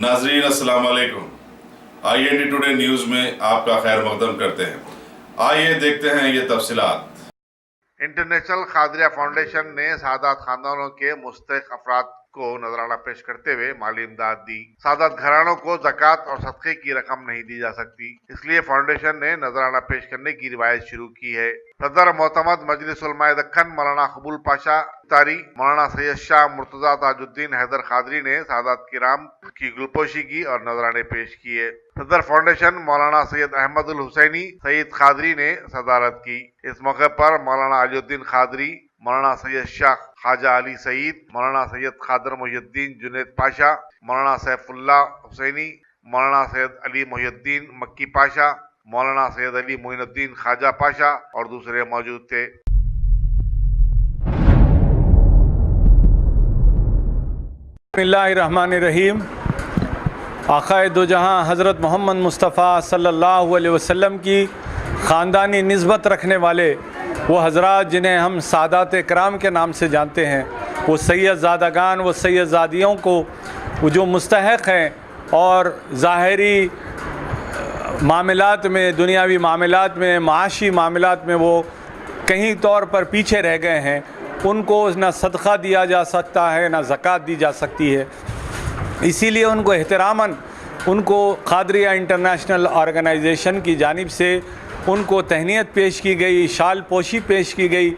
नाजरीन अस्सलाम वालेकुम। IND टुडे न्यूज़ में आपका खैर मकदम करते हैं। आइए देखते हैं ये तफसीलात। इंटरनेशनल खादरिया फाउंडेशन ने सादात खानदानों के मुस्तहिक अफराद को नजराना पेश करते हुए माली इमदाद दी। सादात घरानों को ज़कात और सदक़े की रकम नहीं दी जा सकती, इसलिए फाउंडेशन ने नजराना पेश करने की रिवायत शुरू की है। सदर मोहतमद मजलिस उलमाए दक्कन मौलाना कबूल पाशा तारी, मौलाना सैयद शाह मुर्तजा ताजुद्दीन हैदर खादरी ने सादात किराम की गुलपोशी की और नजराने पेश किए। सदर फाउंडेशन मौलाना सैयद अहमदुल हुसैनी सईद खादरी ने सदारत की। इस मौके पर मौलाना अलीउद्दीन खादरी, मौलाना सैयद शाह ख्वाजा अली सईद, मौलाना सैयद खादर मुहियुद्दीन जुनैद पाशा, मौलाना सैफुल्लाह हुसैनी, मौलाना सैयद अली मुहियुद्दीन मक्की पाशा, मौलाना सैयद अली मोइनुद्दीन ख्वाजा पाशा और दूसरे मौजूद थे। बिस्मिल्लाहिर्रहमानिर्रहीम। आक़ाए दो जहां हज़रत मोहम्मद मुस्तफ़ा सल्लल्लाहु अलैहि वसल्लम की ख़ानदानी निस्बत रखने वाले वो हज़रात जिन्हें हम सादात कराम के नाम से जानते हैं, वो सैयदज़ादगान, वो सैयदज़ादियों को वो जो मुस्तहक़ हैं और ज़ाहिरी मामलात में, दुनियावी मामलात में, माशी मामलात में वो कहीं तौर पर पीछे रह गए हैं, उनको ना सदक़ा दिया जा सकता है, ना ज़कात दी जा सकती है। इसीलिए उनको एहतरामन उनको क़ादरिया इंटरनेशनल ऑर्गेनाइजेशन की जानिब से उनको तहनीत पेश की गई, शाल पोशी पेश की गई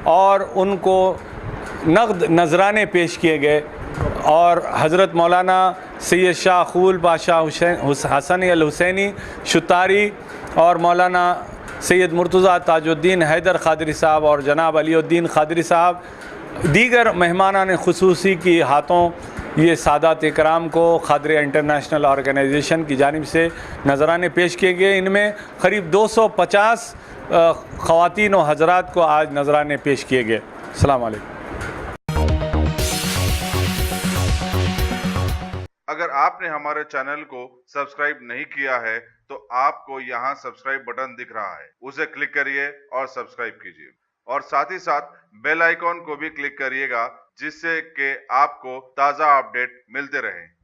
और उनको नक़द नजराने पेश किए गए। और हज़रत मौलाना सैयद शाह कबूल पाशा हसन अल हुसैनी शुतारी और मौलाना सैयद मुर्तज़ा ताजुद्दीन हैदर खादरी साहब और जनाब अलीउद्दीन खादरी साहब दीगर मेहमानान ख़ुसूसी की हाथों ये सादात कराम को क़ादरिया इंटरनेशनल ऑर्गेनाइजेशन की जानिब से नजराने पेश किए गए। इनमें करीब 250 ख़वातीन और हज़रात को आज नजराने पेश किए गए। अस्सलाम वालेकुम। अगर आपने हमारे चैनल को सब्सक्राइब नहीं किया है तो आपको यहाँ सब्सक्राइब बटन दिख रहा है, उसे क्लिक करिए और सब्सक्राइब कीजिए और साथ ही साथ बेल आइकॉन को भी क्लिक करिएगा, जिससे कि आपको ताज़ा अपडेट मिलते रहें।